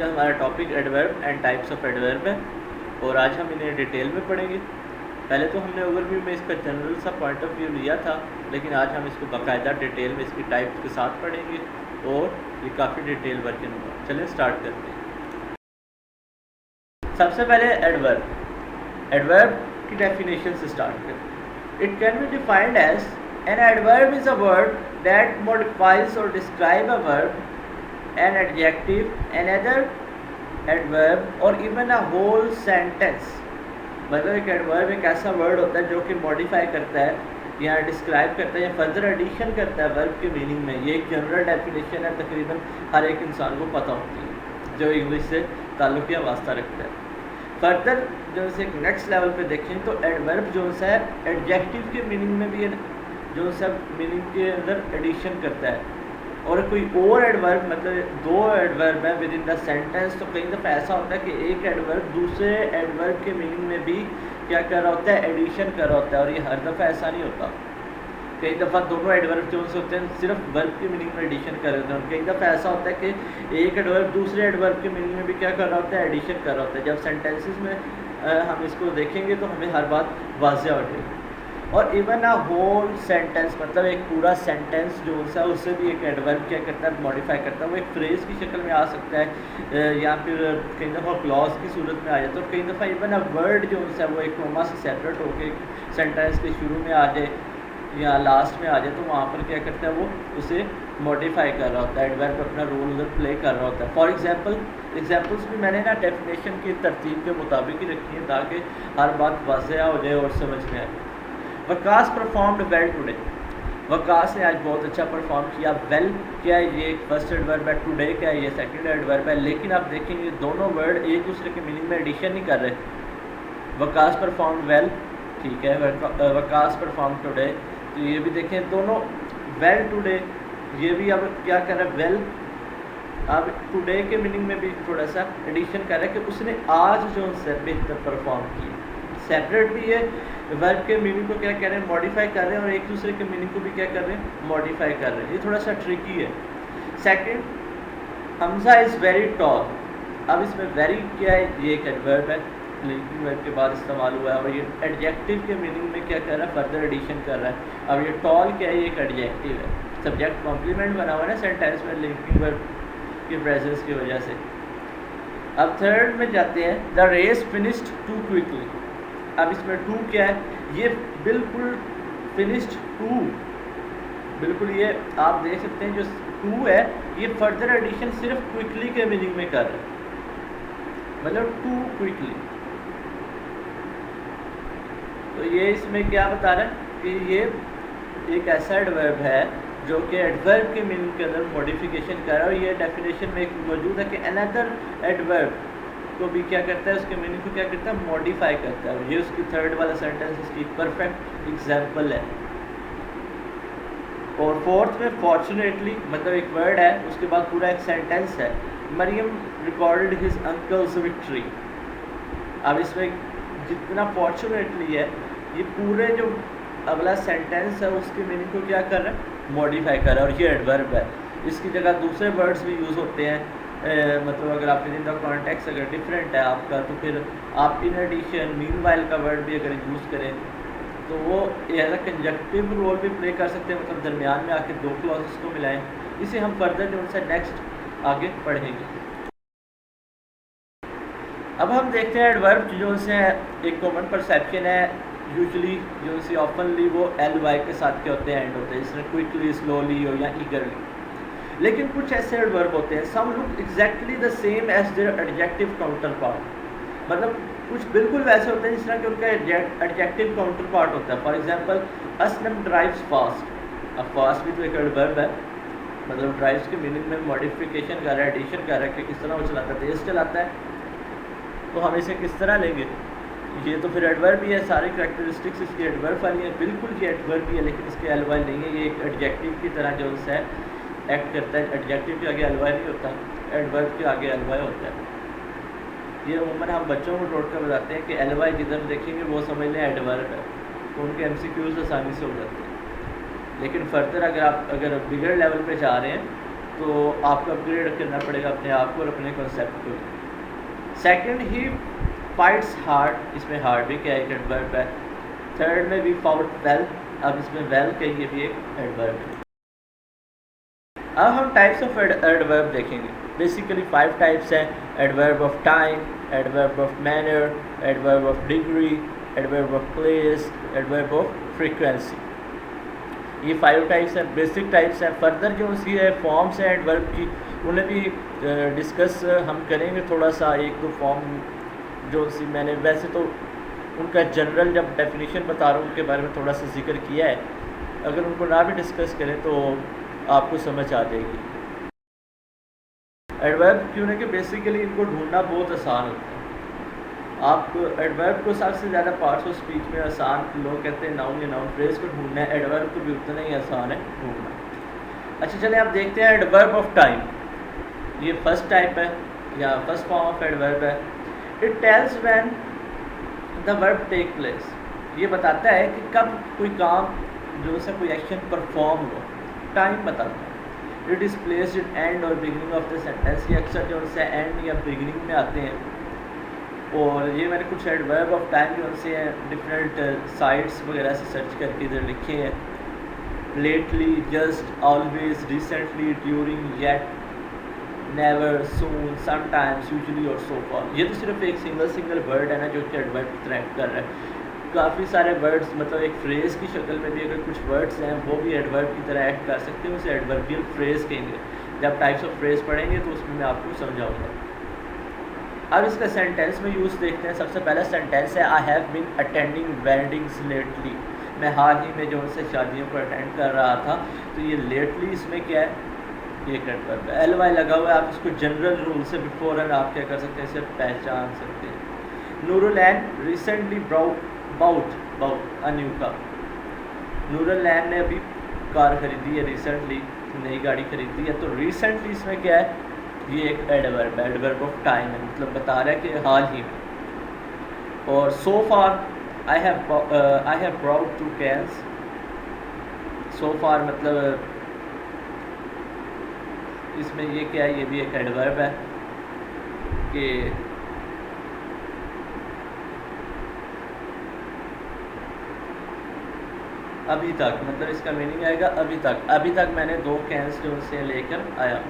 का हमारा topic adverb and types of adverb है और आज हम इन्हें डिटेल में पढ़ेंगे। पहले तो हमने ओवरव्यू में इसका जनरल सा पॉइंट ऑफ व्यू लिया था, लेकिन आज हम इसको बाकायदा डिटेल में इसकी टाइप्स के साथ पढ़ेंगे और ये काफ़ी डिटेल वर्जन होगा। चलिए स्टार्ट करते हैं। सबसे पहले एडवर्ब। एडवर्ब की डेफिनेशन से स्टार्ट करें। It can be defined as an adverb is a word that modifies or describe a verb, an adjective, another adverb और even a whole sentence। मतलब एक एडवर्ब एक ऐसा वर्ड होता है जो कि मॉडिफाई करता है या डिस्क्राइब करता है या फर्दर एडिशन करता है वर्ब के मीनिंग में। ये एक जनरल डेफिनेशन है, तकरीबन हर एक इंसान को पता होती है जो इंग्लिश से ताल्लुक़ या वास्ता रखता है। फर्दर जो से एक नेक्स्ट लेवल पे देखें तो एडवर्ब जो है एडजेक्टिव के मीनिंग में भी जो सब मीनिंग के अंदर एडिशन करता है। और कोई और एडवर्ब मतलब दो एडवर्ब है विद इन द सेंटेंस, तो कई दफ़ा ऐसा होता है कि एक एडवर्ब दूसरे एडवर्ब के मीनिंग में भी क्या कर रहा होता है, एडिशन कर रहा होता है। और ये हर दफ़ा ऐसा नहीं होता। कई दफ़ा दोनों एडवर्ब जो होते हैं सिर्फ वर्ब के मीनिंग में एडिशन कर रहे होते हैं, और कई दफ़ा ऐसा होता है कि एक एडवर्ब दूसरे एडवर्ब के मीनिंग में भी क्या कर रहा होता है, एडिशन कर रहा होता है। जब सेंटेंसेस में हम इसको देखेंगे तो हमें हर बात वाज़ेह हो जाएगी। और इवन अ होल सेंटेंस मतलब एक पूरा सेंटेंस जो है उससे भी एक एडवर्ब क्या करता है, मॉडिफाई करता है। वो एक फ्रेज़ की शक्ल में आ सकता है या फिर कई दफ़ा क्लॉज की सूरत में आ जाए। तो कई दफ़ा इवन अ वर्ड जो है वो एक कॉमा से सेपरेट होकर सेंटेंस के शुरू में आ जाए या लास्ट में आ जाए, तो वहाँ पर क्या करता है वो उसे मॉडिफाई कर रहा होता है। एडवर्ब अपना रोल उधर प्ले कर रहा होता है। फॉर एग्जाम्पल्स भी मैंने ना डेफिनेशन की तरतीब के मुताबिक ही रखी है ताकि हर बात वाज़ेह हो जाए और समझ में आए। Waqas performed well today. Waqas ने आज बहुत अच्छा परफॉर्म किया। वेल क्या है, ये फर्स्ट एडवर्ब है। टुडे क्या है, ये सेकंड एडवर्ब है। लेकिन आप देखेंगे दोनों वर्ड एक दूसरे के मीनिंग में एडिशन नहीं कर रहे। वकास परफॉर्म्ड वेल, ठीक है, वकास परफॉर्म टुडे, तो ये भी देखें दोनों वेल टुडे, ये भी अब क्या कर रहा है, वेल अब टुडे के मीनिंग में भी थोड़ा सा एडिशन कर रहा है कि उसने आज जो है बेहतर परफॉर्म किया। सेपरेट भी है, वर्ब के मीनिंग को क्या कह रहे हैं, मॉडिफाई कर रहे हैं, और एक दूसरे के मीनिंग को भी क्या कर रहे हैं, मॉडिफाई कर रहे हैं। ये थोड़ा सा ट्रिकी है। Second, Hamza is very tall. अब इसमें वेरी क्या है, ये एक एडवर्ब है, लिंकिंग वर्ब के बाद इस्तेमाल हुआ है, और ये एडजेक्टिव के मीनिंग में क्या कर रहा है, फर्दर एडिशन कर रहा है। अब ये टॉल क्या है, ये एक एडजेक्टिव है। सब्जेक्ट कॉम्प्लीमेंट बना हुआ है ना सेंटेंस में लिंकिंग वर्ब की प्रेजेंस की वजह से। अब थर्ड में जाते हैं, the race finished too quickly. अब इसमें टू क्या है, ये बिल्कुल फिनिश्ड टू, बिल्कुल ये आप देख सकते हैं जो टू है ये फर्दर एडिशन सिर्फ क्विकली के मीनिंग में कर रहा है, मतलब टू क्विकली। तो ये इसमें क्या बता रहा है कि ये एक ऐसा एडवर्ब है जो कि एडवर्ब के मीनिंग के अंदर मॉडिफिकेशन कर रहा है। और ये डेफिनेशन में एक मौजूद है कि अनदर एडवर्ब को भी क्या करता है, उसके मीनिंग को क्या करता है, मॉडिफाई करता है। ये उसकी थर्ड वाला सेंटेंस इसकी परफेक्ट एग्जांपल है। और फोर्थ में फॉर्चुनेटली, मतलब एक वर्ड है उसके बाद पूरा एक सेंटेंस है, Mariam recorded his uncle's victory. अब इसमें जितना फॉर्चुनेटली है ये पूरे जो अगला सेंटेंस है उसके मीनिंग को क्या कर रहा है, मॉडिफाई कर रहा है। और ये एडवर्ब है। इसकी जगह दूसरे वर्ड्स भी यूज़ होते हैं, मतलब अगर आप इन द कॉन्टेक्स्ट अगर डिफरेंट है आपका, तो फिर आप इन एडिशन मीनवाइल का वर्ड भी अगर यूज़ करें तो वो एज अ कंजक्टिव रोल भी प्ले कर सकते हैं, मतलब दरमियान में आके दो क्लॉजेस को मिलाएं। इसे हम फर्दर जो उनसे नेक्स्ट आगे पढ़ेंगे। अब हम देखते हैं एडवर्ब जो से एक कॉमन परसेप्शन है यूजुअली जो से ऑफनली वो LY के साथ के होते हैं, एंड होते हैं, जिसमें क्विकली, स्लोली हो या ईगरली। लेकिन कुछ ऐसे एडवर्ब होते हैं, some look exactly the same as their adjective counterpart. मतलब कुछ बिल्कुल वैसे होते हैं जिस तरह कि उनका एडजेक्टिव काउंटर पार्ट होता है। For example Aslam drives fast. अब फास्ट भी तो एक एडवर्ब है, मतलब ड्राइव्स के मीनिंग में मॉडिफिकेशन कर रहा है, एडिशन कर रहा है कि किस तरह वो चलाता है, तेज़ चलाता है। तो हम इसे किस तरह लेंगे, ये तो फिर एडवर्ब ही है, सारी करैक्टरिस्टिक्स इसकी एडवर्ब वाली है। बिल्कुल ये एडवर्ब ही है लेकिन इसके LY नहीं है, ये एक एडजेक्टिव की तरह जो है एक्ट करता है। एडजेक्टिव के आगे LY नहीं होता, एडवर्ब के आगे LY होता है। ये उमूमन हम बच्चों को टोट कर बताते हैं कि LY जिधर देखेंगे वो समझ लें एडवर्ब है, तो उनके MCQs आसानी से हो जाते हैं। लेकिन फर्दर अगर आप बिगर लेवल पे जा रहे हैं तो आपको अपग्रेड करना पड़ेगा अपने आप को और अपने कॉन्सेप्ट को। सेकंड, ही फाइट्स हार्ड, इसमें हार्ड भी क्या एक एडवर्ब है। थर्ड में भी फाउट वेल, अब इसमें वेल का ये भी एक एडवर्ब है। अब हम टाइप्स ऑफ एडवर्ब देखेंगे। बेसिकली 5 टाइप्स हैं: adverb of time, adverb of manner, adverb of degree, adverb of place, adverb of frequency. ये 5 टाइप्स हैं, बेसिक टाइप्स हैं। फर्दर जो सी है फॉर्म्स हैं एडवर्ब की, उन्हें भी डिस्कस हम करेंगे थोड़ा सा। 1-2 फॉर्म जो सी मैंने वैसे तो उनका जनरल जब डेफिनेशन बता रहा हूँ उनके बारे में थोड़ा सा जिक्र किया है, अगर उनको ना भी डिस्कस करें तो आपको समझ आ जाएगी। एडवर्ब क्यों है कि बेसिकली इनको ढूंढना बहुत आसान होता है। आप एडवर्ब को सबसे ज़्यादा पार्ट्स ऑफ स्पीच में आसान लोग कहते हैं नाउन या नाउन फ्रेज को ढूंढना है, एडवर्ब को भी उतना ही आसान है ढूंढना। अच्छा चलिए आप देखते हैं एडवर्ब ऑफ टाइम। ये फर्स्ट टाइप है या फर्स्ट फॉर्म ऑफ एडवर्ब है। It tells when the verb take place, ये बताता है कि कब कोई काम जो सा कोई एक्शन परफॉर्म हो, टाइम बताता है। It is placed in and और बिगिनिंग ऑफ द सेंटेंस, ये अक्सर जो उनसे एंड या बिगिनिंग में आते हैं। और ये मैंने कुछ एडवर्ब ऑफ टाइम जो उनसे डिफरेंट साइट्स वगैरह से सर्च करके इधर लिखे हैं। Lately, just, always, recently, during, yet, never, soon, sometimes, usually और सो फॉर। ये तो सिर्फ एक सिंगल वर्ड है ना जो कि एडवर्ब की तरह एक्ट कर रहा है। काफ़ी सारे वर्ड्स मतलब एक फ्रेज़ की शक्ल में भी अगर कुछ वर्ड्स हैं वो भी एडवर्ब की तरह एक्ट कर सकते हैं, उसे एडवर्बियल फ्रेज़ कहेंगे। जब टाइप्स ऑफ फ्रेज़ पढ़ेंगे तो उसमें मैं आपको समझाऊंगा। अब इसका सेंटेंस में यूज़ देखते हैं। सबसे पहला सेंटेंस है I have been attending weddings lately, मैं हाल ही में जो उनसे शादियों को अटेंड कर रहा था। तो ये लेटली इसमें क्या है, ये एडवर्ब है। एल वाई लगा हुआ है, आप इसको जनरल रूल से बिफोर आप क्या कर सकते हैं, इसे पहचान सकते हैं। Nurulain recently bought a new car, Nurulain ने अभी कार खरीदी है, रिसेंटली नई गाड़ी खरीदी है। तो रिसेंटली इसमें क्या है, ये एक एडवर्ब है, एडवर्ब ऑफ टाइम है, मतलब बता रहा है कि हाल ही में। और सो फार आई हैव ब्राउट 2 cans, सो फार मतलब इसमें ये क्या है, ये भी एक एडवर्ब है कि अभी तक, मतलब इसका मीनिंग आएगा अभी तक मैंने 2 कैंस जो से लेकर आया।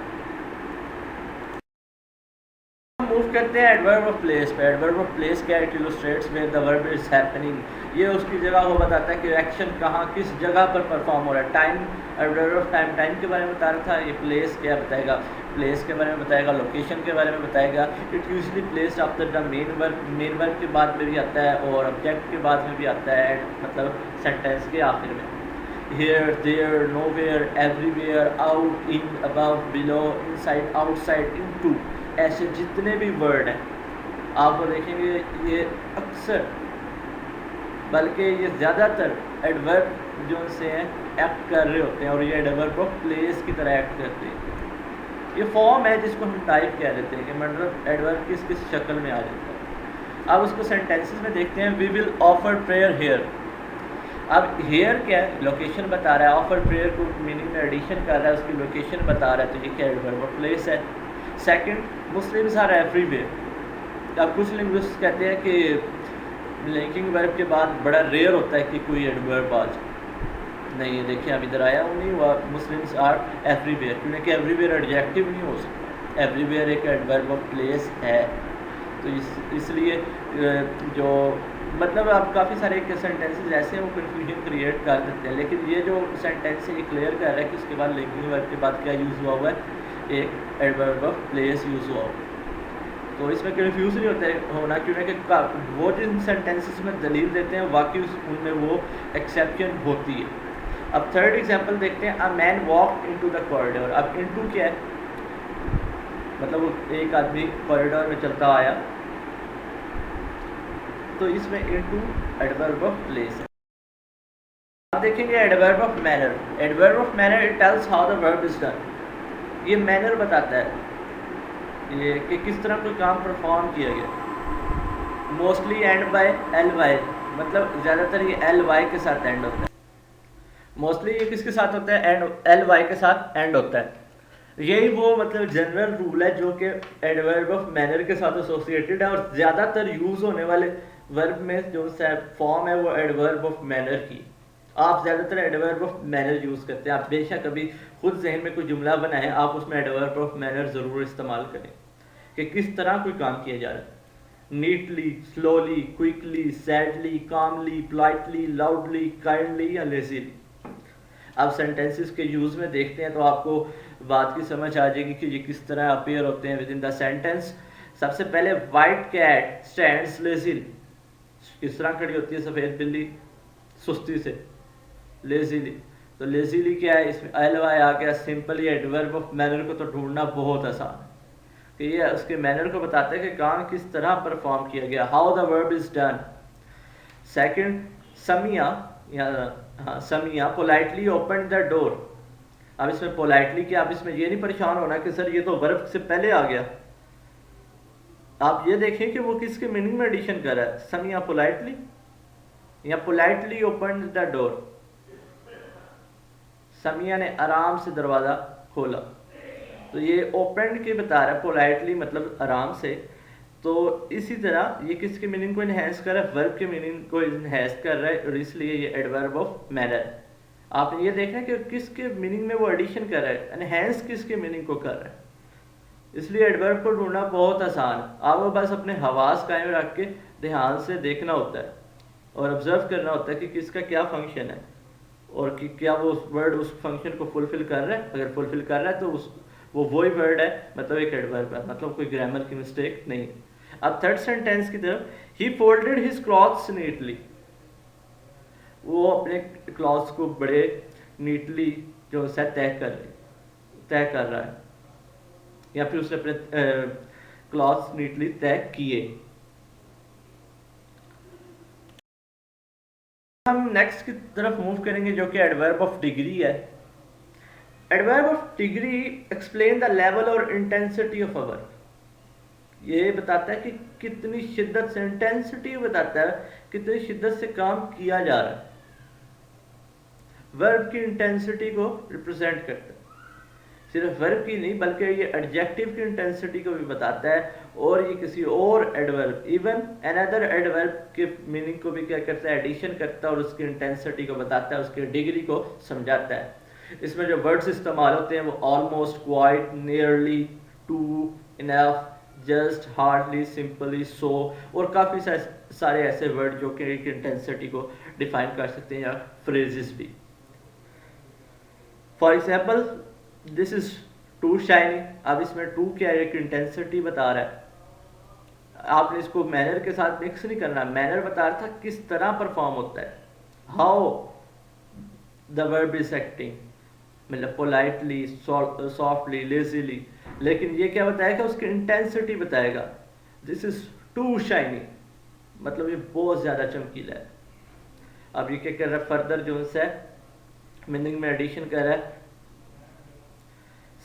मूव करते हैं एडवर्ब ऑफ प्लेस पे। एडवर्ब ऑफ प्लेस क्या है, it illustrates where the verb is happening, ये उसकी जगह को बताता है कि एक्शन कहाँ किस जगह पर परफॉर्म हो रहा है। टाइम, एडवर्ब ऑफ टाइम के बारे में बता रहा था, ये प्लेस क्या बताएगा, प्लेस के बारे में बताएगा, लोकेशन के बारे में बताएगा। It usually placed after the main verb के बाद में भी आता है और ऑब्जेक्ट के बाद में भी आता है, मतलब सेंटेंस के आखिर में। Here, there, nowhere, everywhere, out, in, above, below, inside, outside, into, ऐसे जितने भी वर्ड हैं आप वो देखेंगे ये अक्सर बल्कि ये ज़्यादातर एडवर्ब जो से हैं एक्ट कर रहे होते हैं और ये एडवर्ब ऑफ प्लेस की तरह एक्ट करते हैं। ये फॉर्म है जिसको हम टाइप कह देते हैं कि मतलब एडवर्ब किस किस शक्ल में आ जाता है। अब उसको सेंटेंसेस में देखते हैं। We will offer prayer here, अब हेयर क्या है, लोकेशन बता रहा है। ऑफर प्रेयर को मीनिंग में एडिशन कर रहा है, उसकी लोकेशन बता रहा है, तो ये क्या एडवर्ब ऑफ प्लेस है। Second, Muslims are everywhere. अब कुछ लिंग्विस्ट्स कहते हैं कि लिंकिंग वर्ब के बाद बड़ा रेयर होता है कि कोई एडवर्ब आ जाए, नहीं ये देखिए अब इधर आया वो नहीं हुआ, मुस्लिम्स आर एवरीवेयर, क्योंकि एवरीवेयर एडजेक्टिव नहीं हो सकता, एवरीवेयर एक एडवर्ब ऑफ प्लेस है। तो इसलिए जो मतलब आप काफ़ी सारे सेंटेंसेस ऐसे हैं वो कन्फ्यूजन क्रिएट कर देते हैं, लेकिन ये जो सेंटेंस है ये क्लियर कर रहा है कि उसके बाद लिंकिंग वर्ब के बाद क्या यूज़ हुआ है, एक एडवर्ब ऑफ प्लेस यूज़ हुआ हो। तो इसमें कन्फ्यूज नहीं होना, क्योंकि वो जिन सेंटेंसेस में दलील देते हैं वाकई उनमें वो एक्सेप्शन होती है। अब थर्ड एग्जांपल देखते हैं। A man walk into the corridor. अब इनटू क्या है, मतलब एक आदमी कॉरिडोर में चलता आया, तो इसमें इनटू एडवर्ब ऑफ प्लेस है। अब देखेंगे adverb of manner. Adverb of manner it tells how the verb is done, ये मैनर बताता है ये कि किस तरह कोई काम परफॉर्म किया गया। Mostly end by L Y, मतलब ज़्यादातर ये एल वाई के साथ एंड होता है। मोस्टली ये किसके साथ होता है, एंड एल वाई के साथ एंड होता है। यही वो मतलब जनरल रूल है जो कि एडवर्ब ऑफ मैनर के साथ एसोसिएटेड है, और ज़्यादातर यूज़ होने वाले वर्ब में जो फॉर्म है वो एडवर्ब ऑफ मैनर की। आप ज़्यादातर एडवर्ब ऑफ मैनर यूज़ करते हैं। आप बेशक अभी खुद जहन में कोई जुमला बनाएं, आप उसमें एडवर्ब ऑफ मैनर ज़रूर इस्तेमाल करें कि किस तरह कोई काम किया जा रहा है। नीटली, स्लोली, क्विकली, सैडली, कामली, पोलाइटली, लाउडली, काइंडली या लेजीली। आप सेंटेंसेस के यूज़ में देखते हैं तो आपको बात की समझ आ जाएगी कि ये किस तरह अपीयर होते हैं विद इन द सेंटेंस। सबसे पहले वाइट कैट स्टैंड्स लेजीली, किस तरह खड़ी होती है सफ़ेद बिल्ली? सुस्ती से, लेजीली। तो लेजीली क्या है, इसमें एल वाई आ गया। सिंपली एडवर्ब ऑफ मैनर को तो ढूंढना बहुत आसान है कि ये उसके मैनर को बताता है कि काम किस तरह परफॉर्म किया गया, how the verb is done. Second, Samiya या हाँ Samiya politely open the door. अब इसमें पोलाइटली क्या, अब इसमें ये नहीं परेशान होना कि सर ये तो वर्ब से पहले आ गया। आप ये देखें कि वो किसके मीनिंग में एडिशन कर रहा है, समिया पोलाइटली या politely open the door. Samiya ने आराम से दरवाज़ा खोला, तो ये ओपन के बता रहा है, पोलाइटली मतलब आराम से। तो इसी तरह ये किसके मीनिंग को इन्हेंस कर रहा है, वर्ब के मीनिंग को इन्हेंस कर रहा है, और इसलिए ये एडवर्ब ऑफ मैनर है। आपने ये देखना कि किसके मीनिंग में वो एडिशन कर रहा है, एनहेंस किसके मीनिंग को कर रहा है। इसलिए एडवर्ब को ढूंढना बहुत आसान है। आपको बस अपने हवास कायम रख के ध्यान से देखना होता है और ऑब्जर्व करना होता है कि किसका क्या फंक्शन है और कि क्या वो वर्ड उस फंक्शन को फुलफिल कर रहा है। अगर फुलफिल कर रहा है तो वो वही वर्ड है, मतलब एक एडवर्ब है, मतलब कोई ग्रामर की मिस्टेक नहीं। अब थर्ड सेंटेंस की तरफ, ही फोल्डेड हिज क्लॉथ्स नीटली। वो अपने क्लॉथ्स को बड़े नीटली जो है तय कर रहा है, या फिर उसने अपने क्लॉथ्स नीटली तय किए। हम नेक्स्ट की तरफ मूव करेंगे जो कि एडवर्ब ऑफ डिग्री है। Adverb of degree explain the level और इंटेंसिटी ऑफ अ वर्ब। ये बताता है कि कितनी शिद्दत से, इंटेंसिटी बताता है कितनी शिद्दत से काम किया जा रहा है। वर्ब की इंटेंसिटी को रिप्रेजेंट करता है, सिर्फ वर्ब की नहीं बल्कि ये एडजेक्टिव की इंटेंसिटी को भी बताता है, और ये किसी और एडवर्ब, इवन अनदर एडवर्ब के मीनिंग को भी क्या करता है, एडिशन करता है और उसकी इंटेंसिटी को बताता है, उसकी डिग्री को समझाता है। इसमें जो वर्ड्स इस्तेमाल होते हैं वो almost, quite, nearly, too, enough, just, hardly, simply, so, और काफ़ी सारे ऐसे वर्ड जो कि एक इंटेंसिटी को डिफाइन कर सकते हैं, या फ्रेजेस भी। For example, this is too shiny. अब इसमें टू क्या है, एक इंटेंसिटी बता रहा है। आपने इसको मैनर के साथ मिक्स नहीं करना, मैनर बता रहा था किस तरह परफॉर्म होता है, how the verb is acting, मतलब पोलाइटली, सॉफ्टली, लेजीली। लेकिन ये क्या बताएगा, उसकी इंटेंसिटी बताएगा। दिस इज टू शाइनी, मतलब ये बहुत ज़्यादा चमकीला है। अब ये क्या कर रहा है, फर्दर जो है मीनिंग में एडिशन कर रहा है।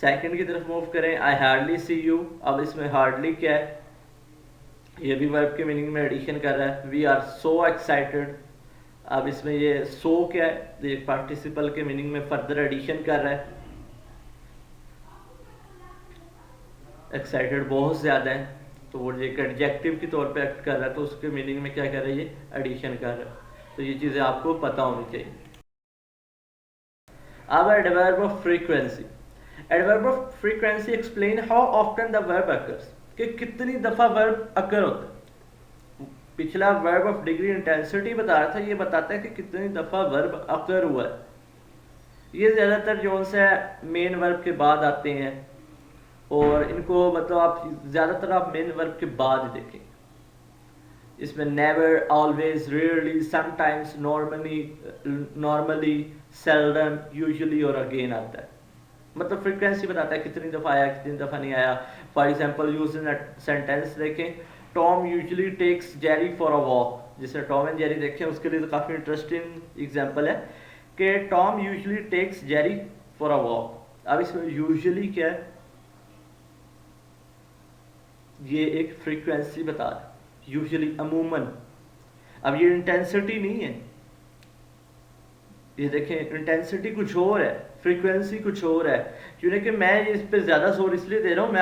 सेकंड की तरफ मूव करें, आई हार्डली सी यू। अब इसमें हार्डली क्या है, ये भी वर्ब के मीनिंग में एडिशन कर रहा है। We are so excited. अब इसमें ये सो क्या है, ये पार्टिसिपल के मीनिंग में फर्दर एडिशन कर रहा है। एक्साइटेड बहुत ज़्यादा है, तो वो एक एडजेक्टिव के तौर पे एक्ट कर रहा है, तो उसके मीनिंग में क्या कर रहा है, ये एडिशन कर रहा है। तो ये चीज़ें आपको पता होनी चाहिए। अब adverb of frequency. Adverb of frequency explain how often the verb occurs, कि कितनी दफ़ा वर्ब अकर होता है। पिछला वर्ब ऑफ डिग्री इंटेंसिटी बता रहा था, ये बताता है कि कितनी दफ़ा वर्ब अकर हुआ है। ये ज़्यादातर जो है मेन वर्ब के बाद आते हैं, और इनको मतलब आप ज़्यादातर आप मेन वर्ब के बाद देखें। इसमें never, always, rarely, sometimes, normally, seldom, usually और अगेन आता है। मतलब फ्रीक्वेंसी बताता है कितनी दफ़ा आया, कितनी दफ़ा नहीं आया। For example use in sentence देखें, Tom usually takes Jerry for a walk. जिसने टॉम एंड जेरी देखे उसके लिए तो काफ़ी इंटरेस्टिंग एग्जाम्पल है कि Tom usually takes Jerry for a walk. अब इसमें यूजुअली क्या है, ये एक फ्रीक्वेंसी बता रहा है, यूजुअली, अमूमन। अब ये इंटेंसिटी नहीं है, ये देखें इंटेंसिटी कुछ और है, फ्रीक्वेंसी कुछ और है। क्योंकि मैं इस पे ज़्यादा जोर इसलिए दे रहा हूँ, मैं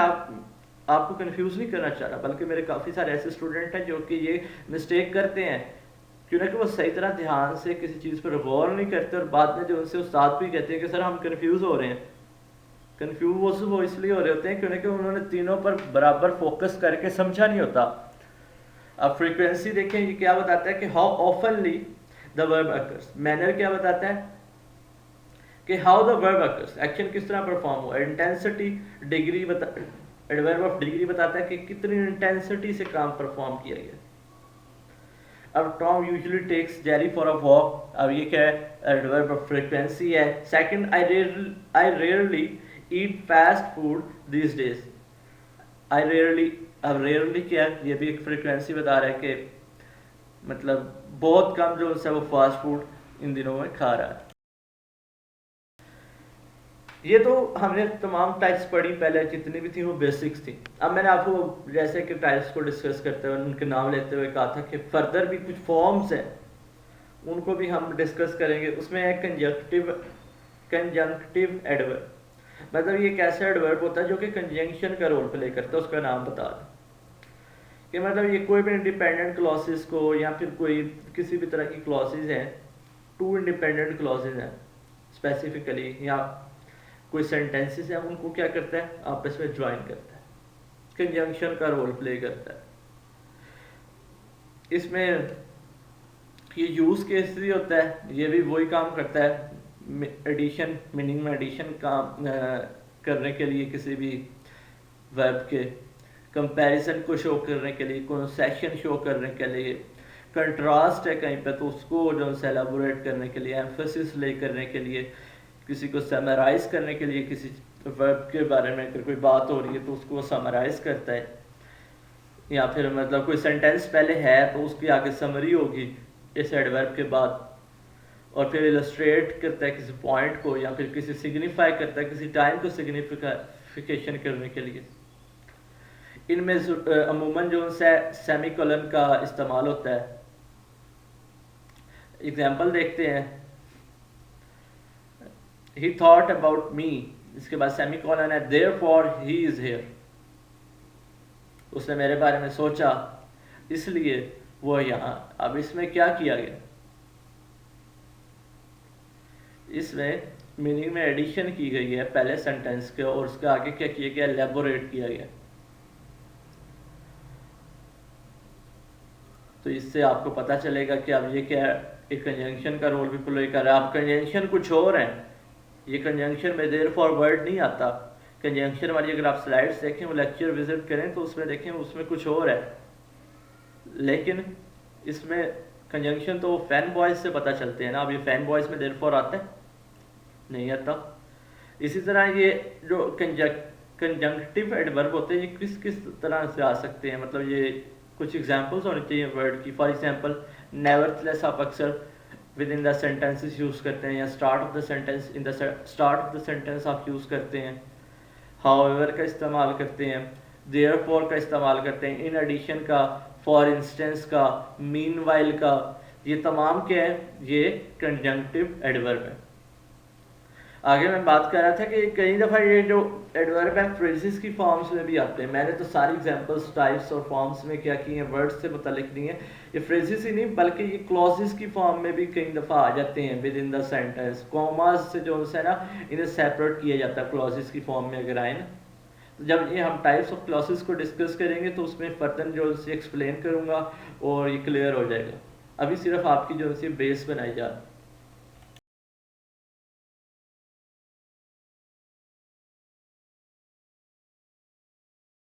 आपको कंफ्यूज नहीं करना चाह रहा, बल्कि मेरे काफ़ी सारे ऐसे स्टूडेंट हैं जो कि ये मिस्टेक करते हैं, क्योंकि वो सही तरह ध्यान से किसी चीज़ पर गौर नहीं करते, और बाद में जो उनसे उस्ताद भी कहते हैं कि सर हम कंफ्यूज हो रहे हैं। कंफ्यूज वो इसलिए हो रहे होते हैं क्योंकि उन्होंने तीनों पर बराबर फोकस करके समझा नहीं होता। अब फ्रीक्वेंसी देखें, ये क्या बताता है कि how ऑफनली the verb occurs. Manner क्या बताता है कि how the verb occurs, action किस तरह परफॉर्म हुआ। इंटेंसिटी डिग्री बता, एडवर्ब ऑफ डिग्री बताता है कि कितनी इंटेंसिटी से काम परफॉर्म किया गया। अब Tom usually takes Jerry for a walk, अब ये क्या है, एडवर्ब ऑफ फ्रीक्वेंसी है। Second, I rarely eat fast food this days. I rarely, अब रेयरली क्या है, ये भी एक फ्रीक्वेंसी बता रहा है कि मतलब बहुत कम जो है वो फास्ट फूड इन दिनों में खा रहा है। ये तो हमने तमाम टाइप्स पढ़ी पहले, जितनी भी थी वो बेसिक्स थी। अब मैंने आपको जैसे कि टाइप्स को डिस्कस करते हुए, उनके नाम लेते हुए कहा था कि फर्दर भी कुछ फॉर्म्स हैं, उनको भी हम डिस्कस करेंगे। उसमें है कंजंक्टिव एडवर्ब, मतलब ये कैसा एडवर्ब होता है जो कि कंजंक्शन का रोल प्ले करता है, उसका नाम बता दें कि मतलब ये कोई भी इंडिपेंडेंट क्लॉसेस को, या फिर कोई किसी भी तरह की क्लॉसेस हैं, टू इंडिपेंडेंट क्लॉसेस हैं स्पेसिफिकली, या कोई सेंटेंसेस हैं, उनको क्या करता है, आपस में ज्वाइन करता है, कंजंक्शन का रोल प्ले करता है। इसमें ये यूज केस भी होता है, ये भी वही काम करता है, एडिशन, मीनिंग में एडिशन काम करने के लिए, किसी भी वर्ब के कंपैरिजन को शो करने के लिए, कंसेशन शो करने के लिए, कंट्रास्ट है कहीं पे तो उसको जो है एलाबोरेट करने के लिए, एम्फेसिस ले करने के लिए, किसी को समराइज करने के लिए, किसी वर्ब के बारे में अगर कोई बात हो रही है तो उसको समराइज करता है, या फिर मतलब कोई सेंटेंस पहले है तो उसकी आगे समरी होगी इस एडवर्ब के बाद, और फिर इलस्ट्रेट करता है किसी पॉइंट को, या फिर किसी सिग्निफाई करता है किसी टाइम को सिग्निफिकेशन करने के लिए। इनमें अमूमन जो है सेमीकोलन का इस्तेमाल होता है। एग्जाम्पल देखते हैं, he thought about me, इसके बाद सेमीकोलन है, therefore he is here, उसने मेरे बारे में सोचा इसलिए वो यहाँ। अब इसमें क्या किया गया, इसमें मीनिंग में एडिशन की गई है पहले सेंटेंस के, और उसके आगे क्या किया गया, एलेबोरेट किया गया। तो इससे आपको पता चलेगा कि अब ये क्या है, एक कंजंक्शन का रोल भी प्ले कर रहा है। अब कंजंक्शन कुछ और है, ये कंजंक्शन में देयर फॉर वर्ड नहीं आता। कंजंक्शन वाली अगर आप स्लाइड्स देखें, वो लेक्चर विजिट करें तो उसमें देखें उसमें कुछ और है, लेकिन इसमें कंजंक्शन तो फैन बॉयज से पता चलते हैं ना। अब ये फैन बॉयज में देयर फॉर आता है, नहीं आता। इसी तरह ये जो कंजंक्टिव एडवर्ब होते हैं, ये किस किस तरह से आ सकते हैं, मतलब ये कुछ एग्जांपल्स होने चाहिए वर्ड की। फॉर एग्जांपल, नेवरथलेस आप अक्सर with in the sentences use करते हैं, या start of the sentence, in the start of the sentence आप यूज़ करते हैं। हाउएवर का इस्तेमाल करते हैं, देयरफॉर का इस्तेमाल करते हैं, इन एडिशन का, फॉर इंस्टेंस का, मीनवाइल का, ये तमाम क्या है, ये कंजंक्टिव एडवर्ब है। आगे मैं बात कर रहा था कि कई दफ़ा ये जो एडवर्ब है फ्रेजेस की फॉर्म्स में भी आते हैं। मैंने तो सारी एग्जांपल्स टाइप्स और फॉर्म्स में क्या की हैं, वर्ड्स से मुतालिक नहीं है, ये फ्रेजेस ही नहीं बल्कि ये क्लॉजेस की फॉर्म में भी कई दफ़ा आ जाते हैं with in the sentence. Commas से जो है ना, इन्हें सेपरेट किया जाता है क्लॉजेस की फॉर्म में अगर आए ना। तो जब ये हम टाइप्स ऑफ क्लॉजेस को डिस्कस करेंगे तो उसमें फर्दर जो है एक्सप्लेन करूँगा और ये क्लियर हो जाएगा। अभी सिर्फ आपकी जो है बेस बनाई जा रही है।